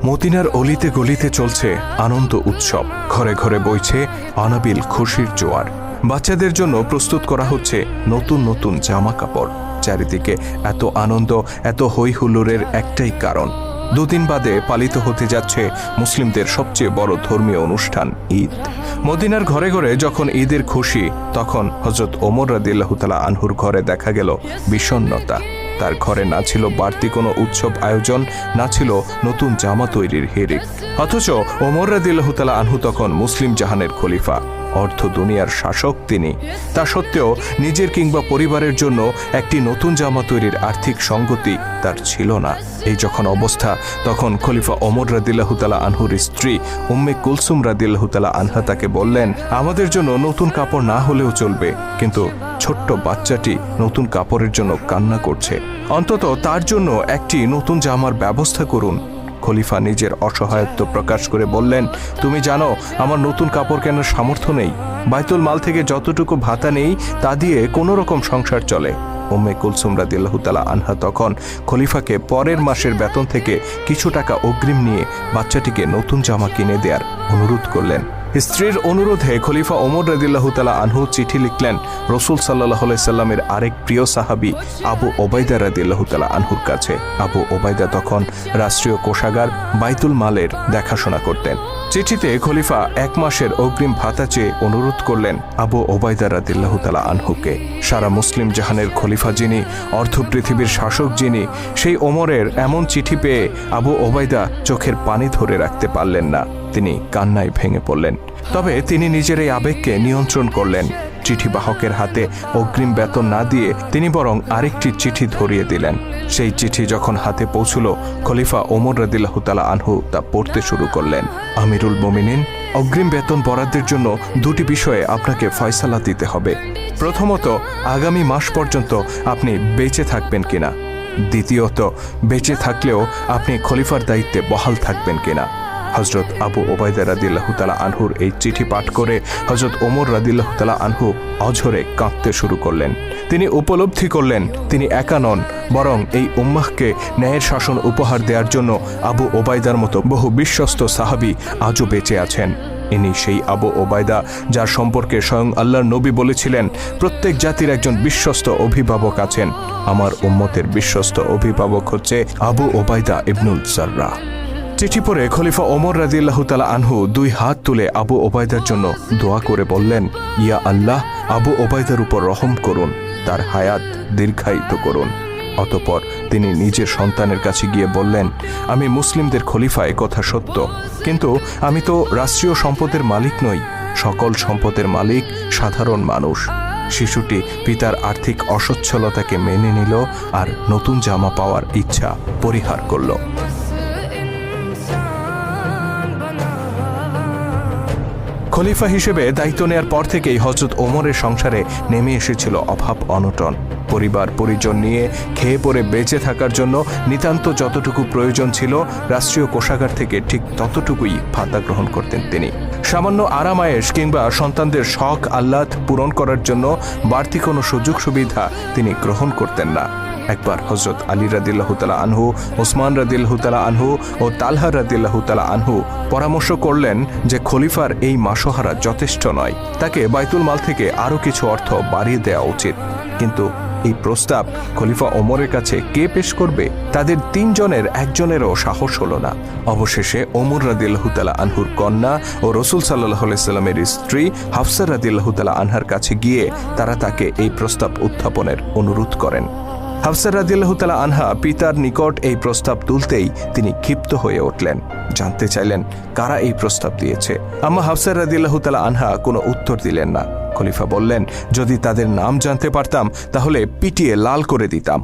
মদিনার অলিতে গলিতে চলছে আনন্দ উৎসব, ঘরে ঘরে বইছে অনাবিল খুশির জোয়ার। বাচ্চাদের জন্য প্রস্তুত করা হচ্ছে নতুন নতুন জামা কাপড়। চারিদিকে এত আনন্দ, এত হই হুল্লোড়ের একটাই কারণ, দুদিন বাদে পালিত হতে যাচ্ছে মুসলিমদের সবচেয়ে বড় ধর্মীয় অনুষ্ঠান ঈদ। মদিনার ঘরে ঘরে যখন ঈদের খুশি, তখন হযরত ওমর রাদিয়াল্লাহু তাআলা আনহুর ঘরে দেখা গেল বিষণ্ণতা। তার ঘরে না ছিল বাড়তি কোনো উৎসব আয়োজন, না ছিল নতুন জামা তৈরির হিড়িক। অথচ ওমর রাদিয়াল্লাহু তাআলা আনহু তখন মুসলিম জাহানের খলিফা, অর্ধ দুনিয়ার শাসক তিনি। তা সত্ত্বেও নিজের কিংবা পরিবারের জন্য একটি নতুন জামা তৈরির আর্থিক সঙ্গতি তার ছিল না। এই যখন অবস্থা, তখন খলিফা ওমর রাদিয়াল্লাহু তাআলা আনহুর স্ত্রী উম্মে কুলসুম রাদিয়াল্লাহু তাআলা আনহা তাকে বললেন, আমাদের জন্য নতুন কাপড় না হলেও চলবে, কিন্তু ছোট্ট বাচ্চাটি নতুন কাপড়ের জন্য কান্না করছে, অন্তত তার জন্য একটি নতুন জামার ব্যবস্থা করুন। খলিফা নিজের অসহায়ত্ব প্রকাশ করে বললেন, তুমি জানো আমার নতুন কাপড় কেনার সামর্থ্য নেই, বাইতুল মাল থেকে যতটুকু ভাতা নেই তা দিয়ে কোনো রকম সংসার চলে। উম্মে কুলসুম রাদিয়াল্লাহু তাআলা আনহা তখন খলিফাকে পরের মাসের বেতন থেকে কিছু টাকা অগ্রিম নিয়ে বাচ্চাটিকে নতুন জামা কিনে দেওয়ার অনুরোধ করলেন। স্ত্রীর অনুরোধে খলিফা ওমর রাদিয়াল্লাহু তাআলা আনহু চিঠি লিখলেন রাসূল সাল্লাল্লাহু আলাইহি সাল্লামের আরেক প্রিয় সাহাবী আবু ওবাইদা রাদিয়াল্লাহু তাআলা আনহুর কাছে। আবু ওবাইদা তখন রাষ্ট্রীয় কোষাগার বাইতুল মালের দেখাশোনা করতেন। চিঠিতে খলিফা 1 মাসের অগ্রিম ভাতা চেয়ে অনুরোধ করলেন আবু ওবাইদা রাদিয়াল্লাহু তাআলা আনহুকে। সারা মুসলিম জাহানের খলিফা যিনি, অর্ধ পৃথিবীর শাসক যিনি, সেই ওমরের এমন চিঠি পেয়ে আবু ওবাইদা চোখের পানি ধরে রাখতে পারলেন না। তিনি কান্নায় ভেঙে পড়লেন। তবে তিনি নিজের এই আবেগকে নিয়ন্ত্রণ করলেন। চিঠি বাহকের হাতে অগ্রিম বেতন না দিয়ে তিনি বরং আরেকটি চিঠি ধরিয়ে দিলেন। সেই চিঠি যখন হাতে পৌঁছল, খলিফা ওমর রাদিয়াল্লাহু তাআলা আনহু তা পড়তে শুরু করলেন। আমিরুল মুমিনিন, অগ্রিম বেতন বরাদ্দের জন্য 2টি বিষয়ে আপনাকে ফয়সালা দিতে হবে। প্রথমত, আগামী মাস পর্যন্ত আপনি বেঁচে থাকবেন কিনা। দ্বিতীয়ত, বেঁচে থাকলেও আপনি খলিফার দায়িত্বে বহাল থাকবেন কিনা। হযরত আবু ওবাইদা রাদিয়াল্লাহু তাআলা আনহুর এই চিঠি পাঠ করে হযরত ওমর রাদিয়াল্লাহু তাআলা আনহু অঝরে কাঁদতে শুরু করলেন। তিনি উপলব্ধি করলেন তিনি একা নন, বরং এই উম্মাহকে ন্যায়ের শাসন উপহার দেওয়ার জন্য আবু ওবাইদার মতো বহু বিশ্বস্ত সাহাবী আজও বেঁচে আছেন। ইনি সেই আবু ওবাইদা যার সম্পর্কে স্বয়ং আল্লাহর নবী বলেছিলেন, প্রত্যেক জাতির একজন বিশ্বস্ত অভিভাবক আছেন, আমার উম্মতের বিশ্বস্ত অভিভাবক হচ্ছে আবু ওবাইদা ইবনুল জাররাহ। চিঠি পড়ে খলিফা ওমর রাদিয়াল্লাহু তাআলা আনহু 2 হাত তুলে আবু ওবাইদার জন্য দোয়া করে বললেন, ইয়া আল্লাহ, আবু ওবাইদার উপর রহম করুন, তার হায়াত দীর্ঘায়িত করুন। অতঃপর তিনি নিজের সন্তানের কাছে গিয়ে বললেন, আমি মুসলিমদের খলিফা, এ কথা সত্য, কিন্তু আমি তো রাষ্ট্রীয় সম্পদের মালিক নই, সকল সম্পদের মালিক সাধারণ মানুষ। শিশুটি পিতার আর্থিক অসচ্ছলতাকে মেনে নিল আর নতুন জামা পাওয়ার ইচ্ছা পরিহার করল। খলিফা হিসেবে দায়িত্ব নেয়ার পর থেকেই হযরত ওমরের সংসারে নেমে এসেছিল অভাব অনটন। পরিবার পরিজন নিয়ে খেয়ে পরে বেঁচে থাকার জন্য নিতান্ত যতটুকু প্রয়োজন ছিল, রাষ্ট্রীয় কোষাগার থেকে ঠিক ততটুকুই ভাতা গ্রহণ করতেন তিনি। সামান্য আরামায়েশ কিংবা সন্তানদের শখ আহ্লাদ পূরণ করার জন্য বাড়তি কোনো সুযোগ সুবিধা তিনি গ্রহণ করতেন না। একবার হযরত আলী রাদিয়াল্লাহু তাআলা আনহু, ওসমান রাদিয়াল্লাহু তাআলা আনহু ও তালহা রাদিয়াল্লাহু তাআলা আনহু পরামর্শ করলেন যে খলিফার এই মাসোহারা যথেষ্ট নয়, তাকে বাইতুল মাল থেকে আরও কিছু অর্থ বাড়িয়ে দেওয়া উচিত। কিন্তু এই প্রস্তাব খলিফা ওমরের কাছে কে পেশ করবে? তাদের 3 জনের একজনেরও সাহস হলো না। অবশেষে ওমর রাদিয়াল্লাহু তাআলা আনহুর কন্যা ও রাসূল সাল্লাল্লাহু আলাইহি সাল্লামের স্ত্রী হাফসা রাদিয়াল্লাহু তাআলা আনহার কাছে গিয়ে তারা তাকে এই প্রস্তাব উত্থাপনের অনুরোধ করেন। হাফসা রাদিয়াল্লাহু তাআলা আনহা পিতার নিকট এই প্রস্তাব তুলতেই তিনি ক্ষিপ্ত হয়ে উঠলেন। জানতে চাইলেন কারা এই প্রস্তাব দিয়েছে। আম্মা হাফসা রাদিয়াল্লাহু তাআলা আনহা কোনো উত্তর দিলেন না। খলিফা বললেন, যদি তাদের নাম জানতে পারতাম তাহলে পিটিয়ে লাল করে দিতাম।